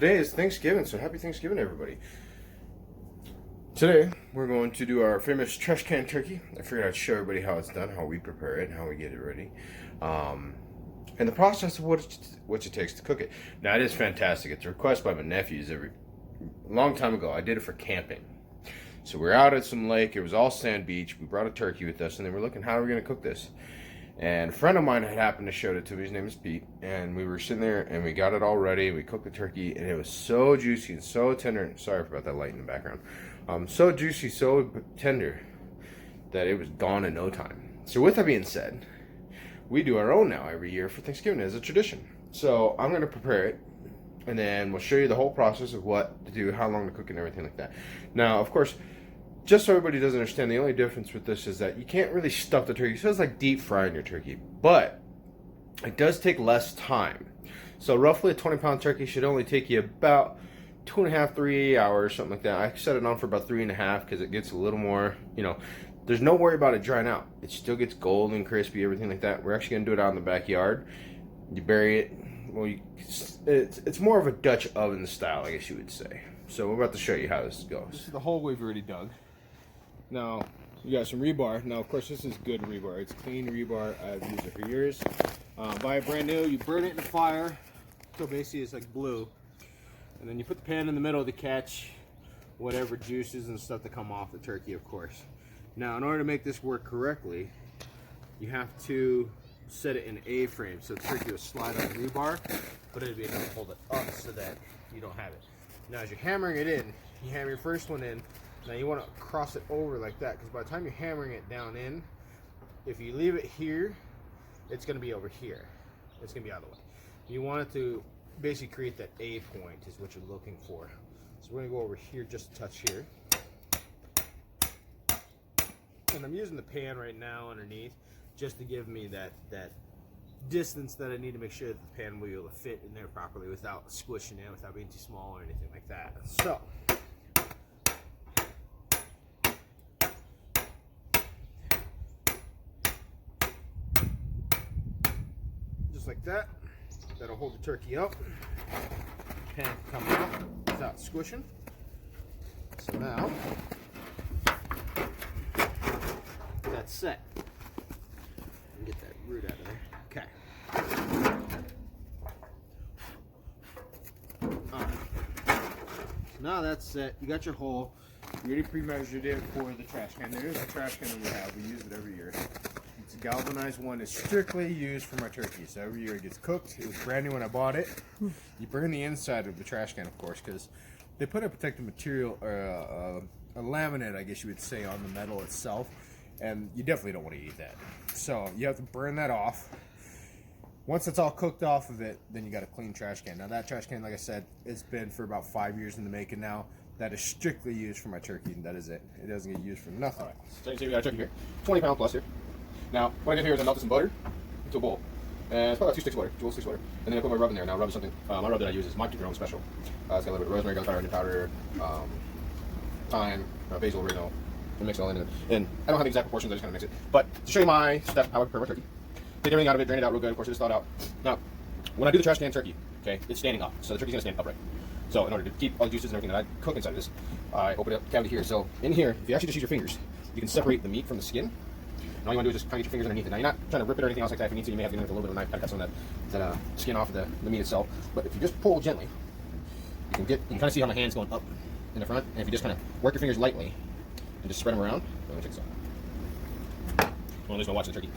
Today is Thanksgiving, so happy Thanksgiving, everybody. Today, we're going to do our famous trash can turkey. I figured I'd show everybody how it's done, how we prepare it, and how we get it ready. And the process of what it takes to cook it. Now, it is fantastic. It's a request by my nephews a long time ago. I did it for camping. So we're out at some lake. It was all sand beach. We brought a turkey with us, and then we're looking, how are we going to cook this? And a friend of mine had happened to show it to me. His name is Pete. And we were sitting there, and we got it all ready. We cooked the turkey, and it was so juicy and so tender. Sorry about that light in the background. So juicy, so tender, that it was gone in no time. So with that being said, we do our own now every year for Thanksgiving as a tradition. So I'm going to prepare it, and then we'll show you the whole process of what to do, how long to cook, and everything like that. Now, of course, just so everybody doesn't understand, the only difference with this is that you can't really stuff the turkey. So it's like deep frying your turkey, but it does take less time. So roughly a 20-pound turkey should only take you about 2.5, 3 hours, something like that. I set it on for about 3.5 because it gets a little more, there's no worry about it drying out. It still gets golden, crispy, everything like that. We're actually going to do it out in the backyard. You bury it. Well, it's more of a Dutch oven style, I guess you would say. So we're about to show you how this goes. This is the hole we've already dug. Now, you got some rebar. Now, of course, this is good rebar. It's clean rebar. I've used it for years. Buy it brand new. You burn it in the fire. So basically, it's like blue. And then you put the pan in the middle to catch whatever juices and stuff that come off the turkey, of course. Now, in order to make this work correctly, you have to set it in an A-frame. So the turkey will slide on the rebar, but it'll be able to hold it up so that you don't have it. Now, as you're hammering it in, you hammer your first one in. Now you want to cross it over like that, because by the time you're hammering it down in, if you leave it here, it's going to be over here. It's going to be out of the way. You want it to basically create that A point is what you're looking for. So we're going to go over here just a touch here. And I'm using the pan right now underneath just to give me that distance that I need to make sure that the pan will be able to fit in there properly without squishing it, without being too small or anything like that. So just like that. That'll hold the turkey up. Pan can come out without squishing. So now that's set. Get that root out of there. Okay. Alright. So now that's set. You got your hole. You already pre-measured it for the trash can. There is a trash can that we have. We use it every year. It's a galvanized one. It's strictly used for my turkey. So every year it gets cooked. It was brand new when I bought it. You burn the inside of the trash can, of course, because they put a protective material, or a laminate, I guess you would say, on the metal itself. And you definitely don't want to eat that. So you have to burn that off. Once it's all cooked off of it, then you got a clean trash can. Now that trash can, like I said, it's been for about 5 years in the making now. That is strictly used for my turkey, and that is it. It doesn't get used for nothing. All right. So you can see we got a turkey here, 20-pound plus here. Now what I did here is I melted some butter into a bowl, and it's probably about 2 sticks of butter, 2 sticks of butter, and then I put my rub in there. Now rub is something. My rub that I use is Monty Grown Special. It's got a little bit of rosemary, garlic powder, onion powder, thyme, basil, oregano. And mix it all in. And I don't have the exact proportions, I just kind of mix it. But to show you my step, how I prepare my turkey. Take everything out of it, drain it out real good. Of course, it is thawed out. Now, when I do the trash can turkey, okay, it's standing up. So the turkey's going to stand upright. So in order to keep all the juices and everything that I cook inside of this, I open up the cavity here. So in here, if you actually just use your fingers, you can separate the meat from the skin. And all you want to do is just kind of get your fingers underneath it. Now, you're not trying to rip it or anything else like that. If you need to, you may have to get a little bit of a knife, kind of cut some of that skin off of the meat itself. But if you just pull gently, you can kind of see how my hand's going up in the front. And if you just kind of work your fingers lightly, and just spread them around. Let me check this out. Well, there's no watching the turkey.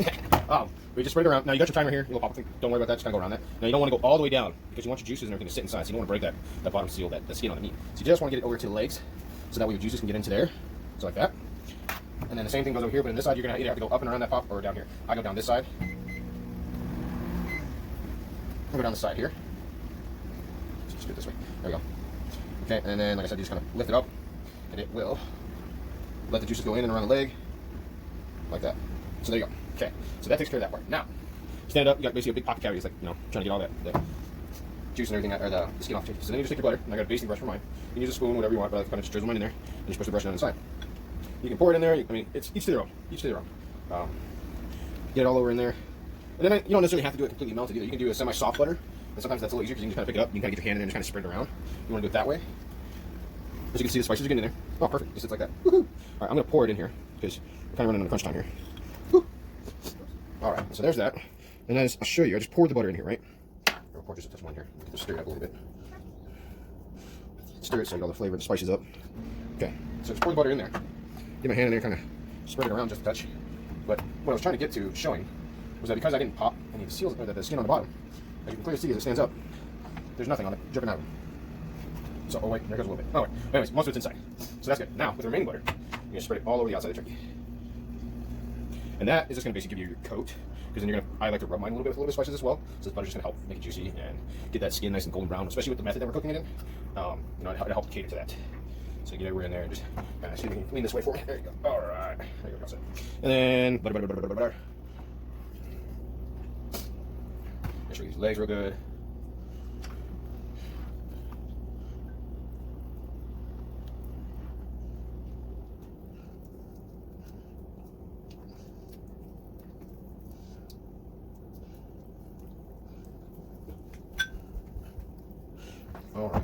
We just spread it around. Now you got your timer here. You'll pop. Don't worry about that. Just kind of go around that. Now you don't want to go all the way down because you want your juices and everything to sit inside. So you don't want to break that bottom seal, that skin on the meat. So you just want to get it over to the legs, so that way your juices can get into there, just like that. And then the same thing goes over here, but on this side you're gonna either have to go up and around that pop or down here. I go down this side. I'll go down this side here. Let's just do it this way. There we go. Okay, and then like I said, you just kind of lift it up, and it will let the juices go in and around the leg, like that. So there you go. Okay, so that takes care of that part. Now, stand up, you got basically a big pocket cavity. It's like, trying to get all that juice and everything, or the skin off. So then you just take your butter, and I got a basting brush for mine. You can use a spoon, whatever you want, but I kind of just drizzle mine in there, and just push the brush down inside. You can pour it in there. I mean, it's each to their own. Each to their own. Get it all over in there. And then you don't necessarily have to do it completely melted either. You can do a semi-soft butter, And sometimes that's a little easier because you can just kind of pick it up. You can kind of get your hand in there and just kind of spread it around. You want to do it that way. As you can see, the spices are getting in there. Oh, perfect. It sits like that. Woohoo! All right, I'm going to pour it in here because we're kind of running on crunch time here. Woo. All right, so there's that. And then I'll show you. I just poured the butter in here, right? I'll pour just a touch more in here. Just stir it up a little bit. Stir it so you get all the flavor and the spices up. Okay, so just pour the butter in there. Get my hand in there, kind of spread it around just a touch. But what I was trying to get to showing was that because I didn't pop any of the seals, or the skin on the bottom, as you can clearly see as it stands up, there's nothing on it dripping out. So, oh wait, there goes a little bit. Oh wait, anyways, most of it's inside. So that's good. Now, with the remaining butter, you're gonna spread it all over the outside of the turkey. And that is just gonna basically give you your coat, because then you're gonna, I like to rub mine a little bit with a little bit of spices as well. So this butter's just gonna help make it juicy and get that skin nice and golden brown, especially with the method that we're cooking it in. You know, it helps cater to that. So you get everywhere in there and just see if you can lean this way for me. There you go. All right. There you go. That's it. And then butter. Make sure you use legs real good. All right.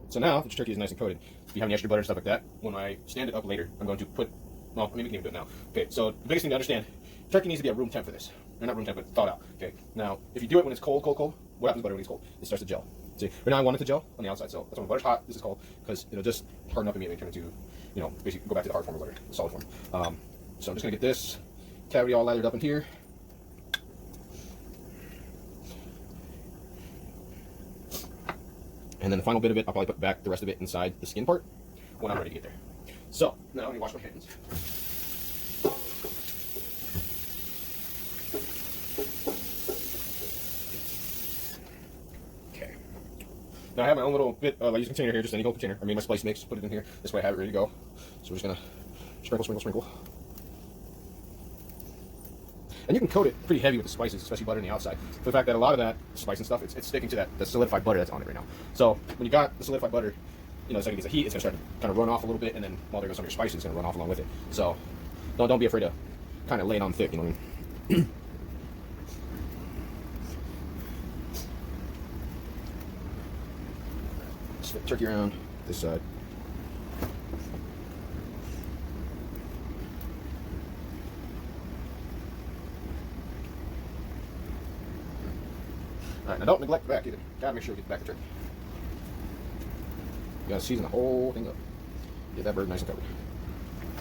So now that your turkey is nice and coated, if you have any extra butter and stuff like that, when I stand it up later, I'm going to put, well, maybe we can even do it now. Okay, so the biggest thing to understand, turkey needs to be at room temp for this. Or not room temp, but thawed out. Okay, now, if you do it when it's cold, what happens to butter when it's cold? It starts to gel. See, right now I want it to gel on the outside, so that's when butter's hot, this is cold, because it'll just harden up immediately and turn into, you know, basically go back to the hard form of butter, the solid form. So I'm just gonna get this cavity all lathered up in here. And then the final bit of it, I'll probably put back the rest of it inside the skin part when I'm ready to get there. So, now let me wash my hands. Okay. Now I have my own little bit, I use a container here, just any old container. I made my spice mix, put it in here. This way I have it ready to go. So we're just gonna sprinkle. And you can coat it pretty heavy with the spices, especially butter on the outside. For the fact that a lot of that spice and stuff, it's sticking to the solidified butter that's on it right now. So when you got the solidified butter, you know, the second it gets the heat, it's gonna start to kind of run off a little bit, and then while there goes some of your spices, it's gonna run off along with it. So don't be afraid to kind of lay it on thick, you know what I mean? Just flip the turkey around this side. Alright, now don't neglect the back either. Gotta make sure we get the back of the turkey. You gotta season the whole thing up. Get that bird nice and covered.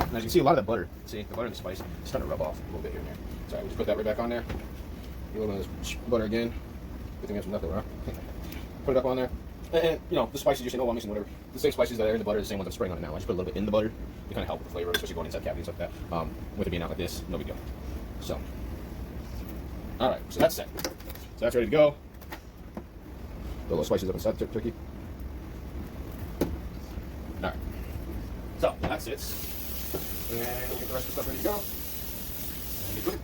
And as you can see, a lot of that butter, see, the butter and the spice is starting to rub off a little bit here and there. So we just put that right back on there. A little bit of this butter again. Good thing we have some leftover, huh? Put it up on there. And, you know, the spices, you say, oh, I'm mixing whatever. The same spices that are in the butter are the same ones I'm spraying on it now. I just put a little bit in the butter to kind of help with the flavor, especially going inside cavities like that. With it being out like this, no big deal. So, alright, so that's set. So that's ready to go. Put a little spices up inside the turkey. Alright. So, that's it. And we'll get the rest of the stuff ready to go. And we put it.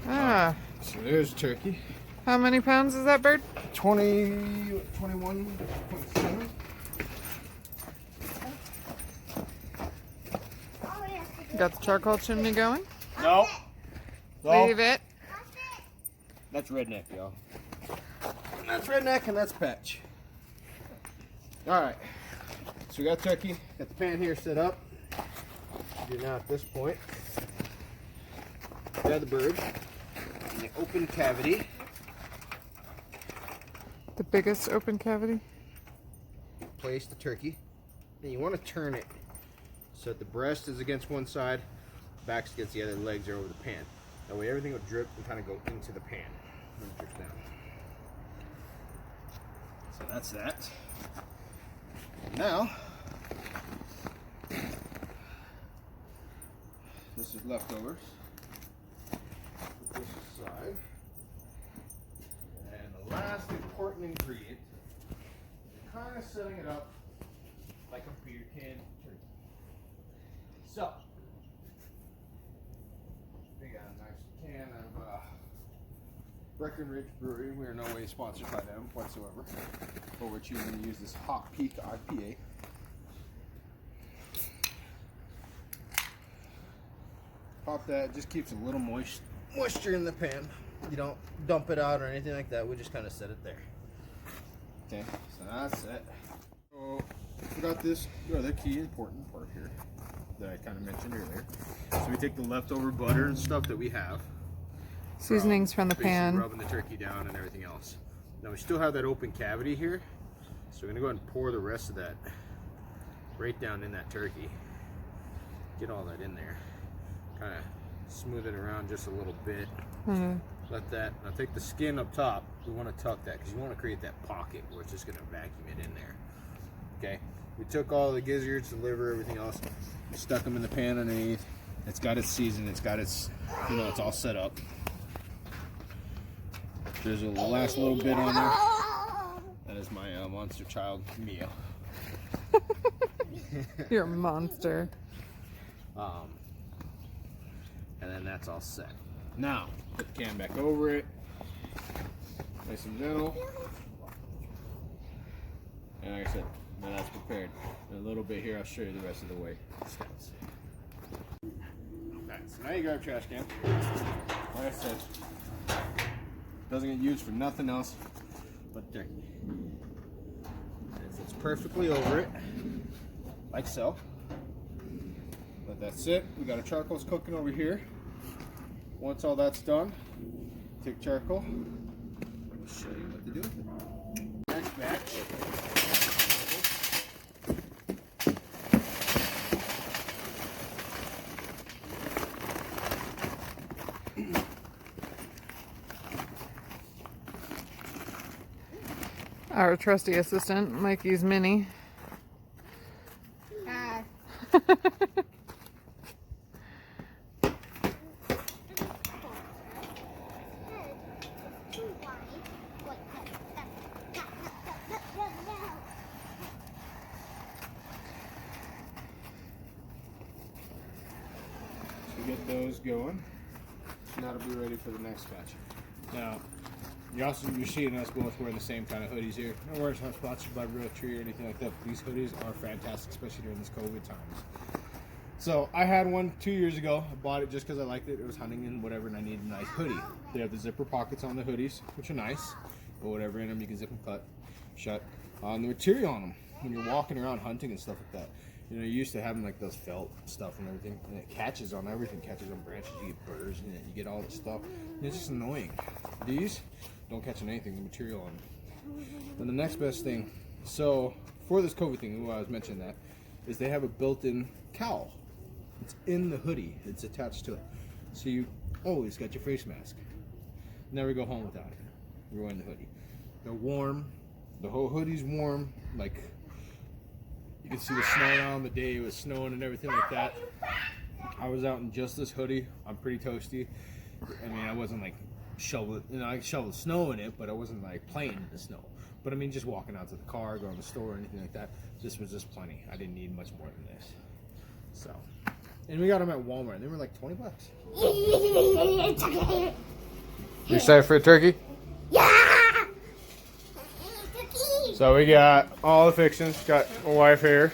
Ah. So there's turkey. How many pounds is that bird? 20, 21, 27. Got the charcoal chimney going? No. Leave it. That's redneck, y'all. That's redneck and that's patch. Alright. So we got turkey. Got the pan here set up. You're now at this point. Got the bird in the open cavity. The biggest open cavity? Place the turkey. And you want to turn it so that the breast is against one side, back's against the other, legs are over the pan. That way everything will drip and kind of go into the pan when it drips down. So that's that. And now, this is leftovers. Put this aside. And the last important ingredient is kind of setting it up like a beer can turkey. So, we got a nice can of Breckenridge Brewery. We are no way sponsored by them whatsoever, but we're choosing to use this Hop Peak IPA. Pop that, just keeps it a little moist moisture in the pan. You don't dump it out or anything like that. We just kind of set it there. Okay, so that's it. So I forgot this other key important part here that I kind of mentioned earlier. So we take the leftover butter and stuff that we have. Seasonings from the Basically pan. rubbing the turkey down and everything else. Now we still have that open cavity here, so we're gonna go ahead and pour the rest of that right down in that turkey. Get all that in there. Kind of smooth it around just a little bit. Let that. Now take the skin up top. We want to tuck that because you want to create that pocket where it's just gonna vacuum it in there. Okay. We took all the gizzards, the liver, everything else. We stuck them in the pan underneath. It's got its season. It's got its, it's all set up. There's a last little bit on there. That is my monster child, Mia. You're a monster. And then that's all set. Now, put the can back over it. Nice and gentle. And like I said, now that's prepared. In a little bit here, I'll show you the rest of the way. Steps. Alright, so now you grab a trash can. Like I said, doesn't get used for nothing else but turkey. It sits perfectly over it, like so. Let that sit. We got our charcoals cooking over here. Once all that's done, take charcoal. I'll show you what to do with it. Next batch. Our trusty assistant, Mikey's Minnie. So get those going. Now it'll be ready for the next batch. Now, you're seeing us both wearing the same kind of hoodies here. No worries, not sponsored by Real Tree or anything like that. These hoodies are fantastic, especially during this COVID times. So I had one 2 years ago. I bought it just because I liked it. It was hunting and whatever, and I needed a nice hoodie. They have the zipper pockets on the hoodies, which are nice. Put whatever in them, you can zip them shut. The material on them, when you're walking around hunting and stuff like that, you're used to having like those felt stuff and everything, and it catches on everything. Catches on branches, you get burrs in it, you get all this stuff. And it's just annoying. These don't catch on anything, the material on them. Then the next best thing, so for this COVID thing, I was mentioning that, is they have a built-in cowl. It's in the hoodie. It's attached to it. So you always got your face mask. Never go home without it. You're wearing the hoodie. They're warm. The whole hoodie's warm. Like, you can see the snow out on the day. It was snowing and everything like that. I was out in just this hoodie. I'm pretty toasty. I mean, I wasn't like shoveling, I shoveled snow in it, but I wasn't like playing in the snow. But I mean, just walking out to the car, going to the store, or anything like that. This was just plenty. I didn't need much more than this. So, and we got them at Walmart. They were like $20. You excited for a turkey? Yeah! So we got all the fixings. Got my wife here.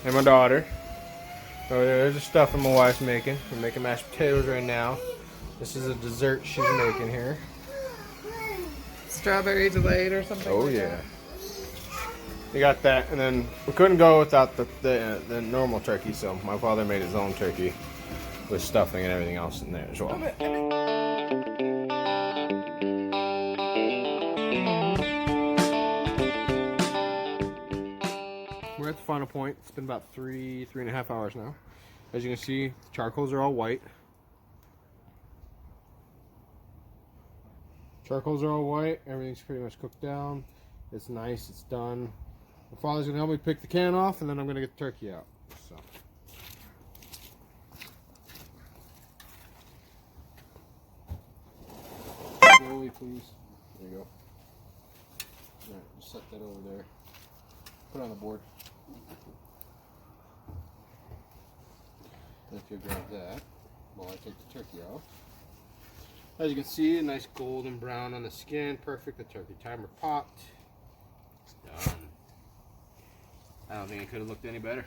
And my daughter. So there's the stuff that my wife's making. We're making mashed potatoes right now. This is a dessert she's making here. Strawberry delayed or something. Oh like yeah. that. We got that, and then we couldn't go without the normal turkey, so my father made his own turkey with stuffing and everything else in there as well. We're at the final point. It's been about three and a half hours now. As you can see, the charcoals are all white. Charcoals are all white. Everything's pretty much cooked down. It's nice. It's done. My father's gonna help me pick the can off, and then I'm gonna get the turkey out. So. Slowly, please. There you go. Alright, just set that over there. Put it on the board. And if you grab that, while I take the turkey out. As you can see, a nice golden brown on the skin. Perfect. The turkey timer popped. It's done. I don't think it could have looked any better.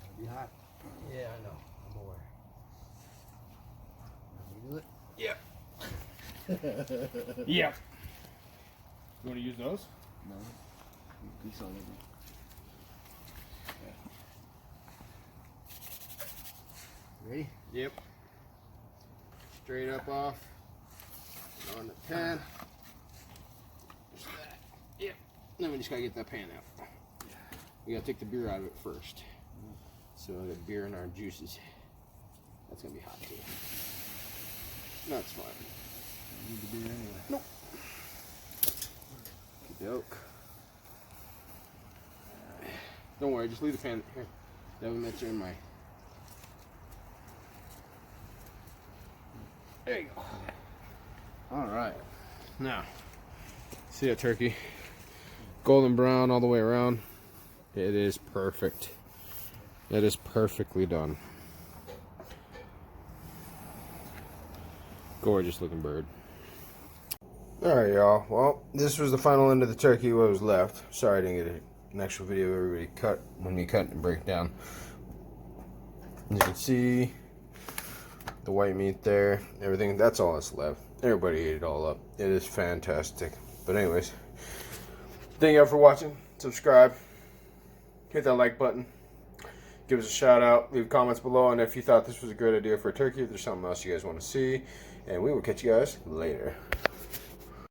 It'll be hot. Yeah, I know. I'm aware. You do it? Yeah. Yeah. You want to use those? No. Grease all over. Ready? Yep. Straight up off. On the pan. Just that. Yep. Then we just gotta get that pan out. We gotta take the beer out of it first. So the beer and our juices. That's gonna be hot too. That's fine. Need the beer anyway. Nope. Doke. Don't worry, just leave the pan here. That would match in my. There you go. All right. Now, see that turkey? Golden brown all the way around. It is perfect. It is perfectly done. Gorgeous looking bird. Alright, y'all. Well, this was the final end of the turkey, what was left. Sorry I didn't get an actual video of everybody cut when we cut and break down. As you can see, the white meat there, everything, that's all that's left. Everybody ate it all up. It is fantastic. But anyways, thank you all for watching. Subscribe. Hit that like button. Give us a shout out. Leave comments below. And if you thought this was a great idea for a turkey, if there's something else you guys want to see. And we will catch you guys later.